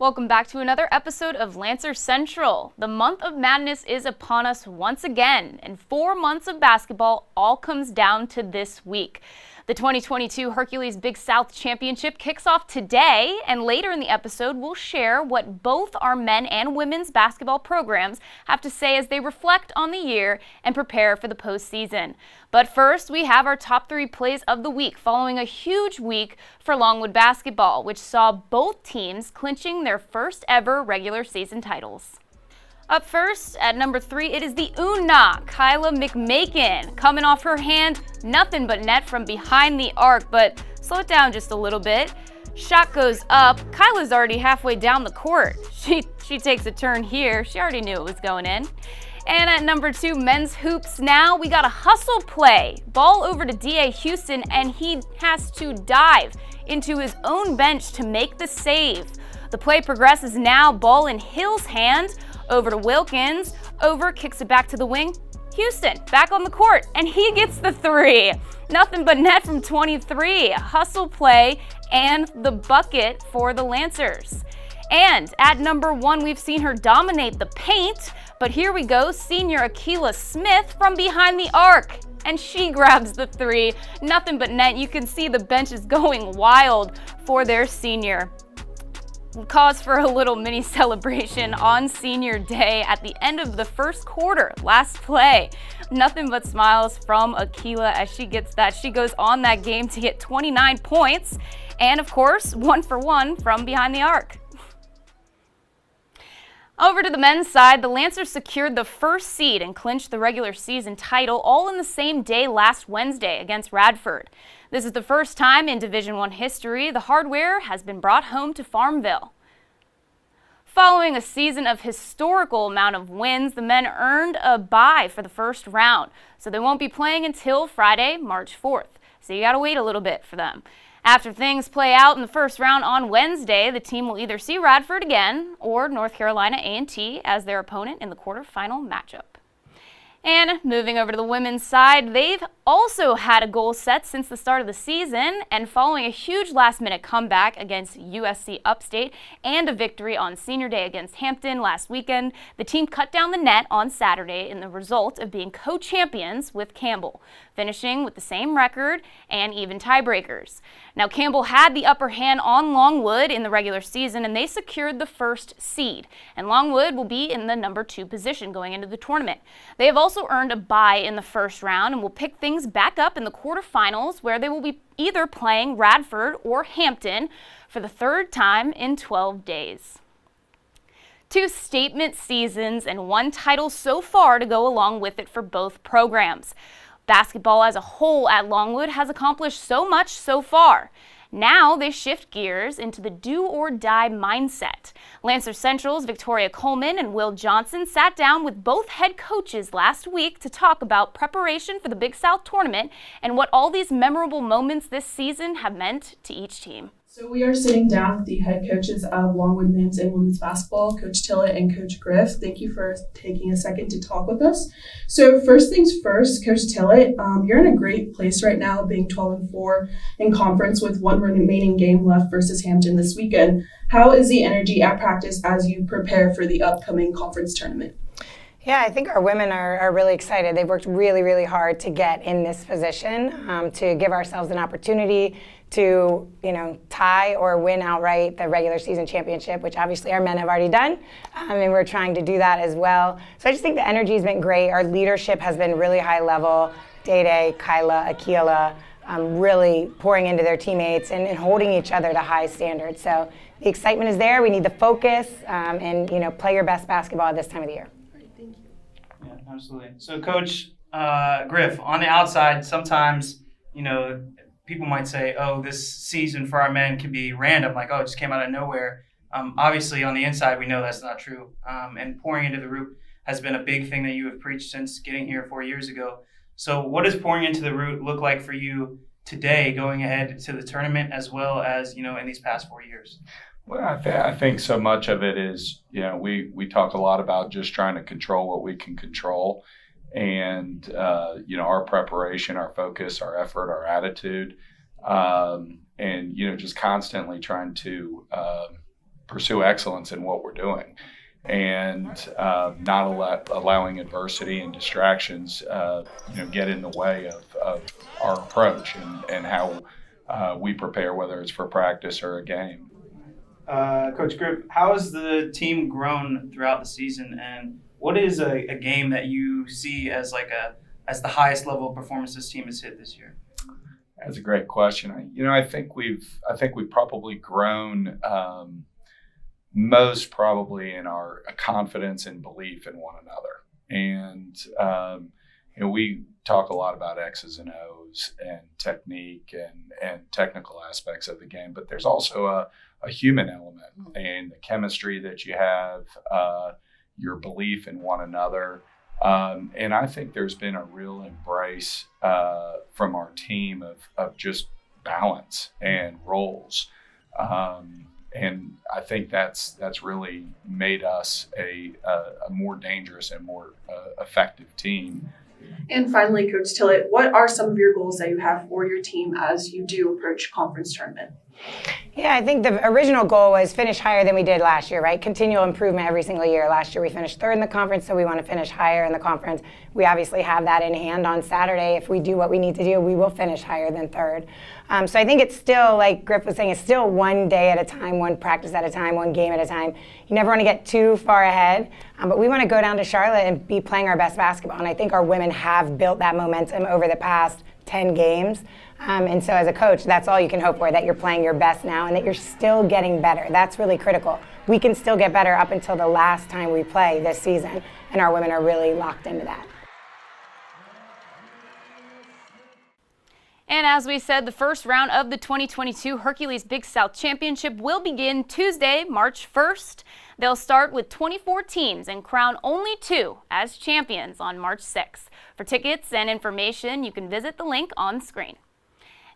Welcome back to another episode of Lancer Central. The month of madness is upon us once again, and 4 months of basketball all comes down to this week. The 2022 Hercules Big South Championship kicks off today, and later in the episode we'll share what both our men and women's basketball programs have to say as they reflect on the year and prepare for the postseason. But first, we have our top 3 plays of the week following a huge week for Longwood basketball, which saw both teams clinching their first ever regular season titles. Up first, at number 3, it is the Una, Kyla McMakin. Coming off her hand, nothing but net from behind the arc, but slow it down just a little bit. Shot goes up. Kyla's already halfway down the court. She takes a turn here. She already knew it was going in. And at number 2, men's hoops now, we got a hustle play. Ball over to D.A. Houston, and he has to dive into his own bench to make the save. The play progresses now, ball in Hill's hand, over to Wilkins, over, kicks it back to the wing. Houston, back on the court, and he gets the 3. Nothing but net from 23. Hustle play and the bucket for the Lancers. And at number 1, we've seen her dominate the paint, but here we go, senior Akila Smith from behind the arc, and she grabs the 3. Nothing but net. You can see the bench is going wild for their senior. Cause for a little mini celebration on senior day at the end of the first quarter, last play. Nothing but smiles from Akila as she gets that. She goes on that game to get 29 points and, of course, 1 for 1 from behind the arc. Over to the men's side, the Lancers secured the first seed and clinched the regular season title all in the same day last Wednesday against Radford. This is the first time in Division I history the hardware has been brought home to Farmville. Following a season of historical amount of wins, the men earned a bye for the first round, so they won't be playing until Friday, March 4th. So you gotta wait a little bit for them. After things play out in the first round on Wednesday, the team will either see Radford again or North Carolina A&T as their opponent in the quarterfinal matchup. And moving over to the women's side, they've also had a goal set since the start of the season, and following a huge last-minute comeback against USC Upstate and a victory on Senior Day against Hampton last weekend, the team cut down the net on Saturday in the result of being co-champions with Campbell, finishing with the same record and even tiebreakers. Now, Campbell had the upper hand on Longwood in the regular season, and they secured the first seed, and Longwood will be in the number 2 position going into the tournament. They have also earned a bye in the first round and will pick things back up in the quarterfinals, where they will be either playing Radford or Hampton for the 3rd time in 12 days. 2 statement seasons and 1 title so far to go along with it for both programs. Basketball as a whole at Longwood has accomplished so much so far. Now they shift gears into the do-or-die mindset. Lancer Central's Victoria Coleman and Will Johnson sat down with both head coaches last week to talk about preparation for the Big South tournament and what all these memorable moments this season have meant to each team. So we are sitting down with the head coaches of Longwood men's and women's basketball, Coach Tillett and Coach Griff. Thank you for taking a second to talk with us. So first things first, Coach Tillett, you're in a great place right now, being 12-4 in conference with 1 remaining game left versus Hampton this weekend. How is the energy at practice as you prepare for the upcoming conference tournament? Yeah, I think our women are really excited. They've worked really, really hard to get in this position, to give ourselves an opportunity to, tie or win outright the regular season championship, which obviously our men have already done, and we're trying to do that as well. So I just think the energy has been great. Our leadership has been really high level. Day, Kyla, Akila, really pouring into their teammates and holding each other to high standards. So the excitement is there. We need the focus and play your best basketball at this time of the year. Yeah, absolutely. So, Coach Griff, on the outside, sometimes, people might say, oh, this season for our men could be random, like, oh, it just came out of nowhere. Obviously, on the inside, we know that's not true. And pouring into the root has been a big thing that you have preached since getting here 4 years ago. So what does pouring into the root look like for you today, going ahead to the tournament, as well as, in these past 4 years? Well, I think so much of it is, we talk a lot about just trying to control what we can control. And, our preparation, our focus, our effort, our attitude, and, just constantly trying to pursue excellence in what we're doing, and not allowing adversity and distractions get in the way of our approach and how we prepare, whether it's for practice or a game. Coach Griff, how has the team grown throughout the season, and what is a game that you see as as the highest level of performance this team has hit this year? That's a great question. I think we've probably grown most probably in our confidence and belief in one another, and we talk a lot about X's and O's and technique and technical aspects of the game, but there's also a human element and the chemistry that you have, your belief in one another. And I think there's been a real embrace from our team of just balance and roles. And I think that's really made us a more dangerous and more effective team. And finally, Coach Tillett, what are some of your goals that you have for your team as you do approach conference tournament? Yeah, I think the original goal was finish higher than we did last year, right? Continual improvement every single year. Last year we finished third in the conference, so we want to finish higher in the conference. We obviously have that in hand on Saturday. If we do what we need to do, we will finish higher than third. So I think it's still, like Griff was saying, it's still one day at a time, one practice at a time, one game at a time. You never want to get too far ahead, but we want to go down to Charlotte and be playing our best basketball. And I think our women have built that momentum over the past 10 games. And so as a coach, that's all you can hope for, that you're playing your best now and that you're still getting better. That's really critical. We can still get better up until the last time we play this season, and our women are really locked into that. And as we said, the first round of the 2022 Hercules Big South Championship will begin Tuesday, March 1st. They'll start with 24 teams and crown only 2 as champions on March 6th. For tickets and information, you can visit the link on screen.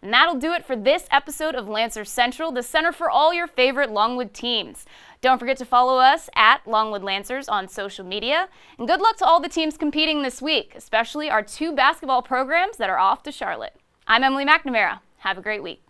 And that'll do it for this episode of Lancer Central, the center for all your favorite Longwood teams. Don't forget to follow us at Longwood Lancers on social media. And good luck to all the teams competing this week, especially our 2 basketball programs that are off to Charlotte. I'm Emily McNamara. Have a great week.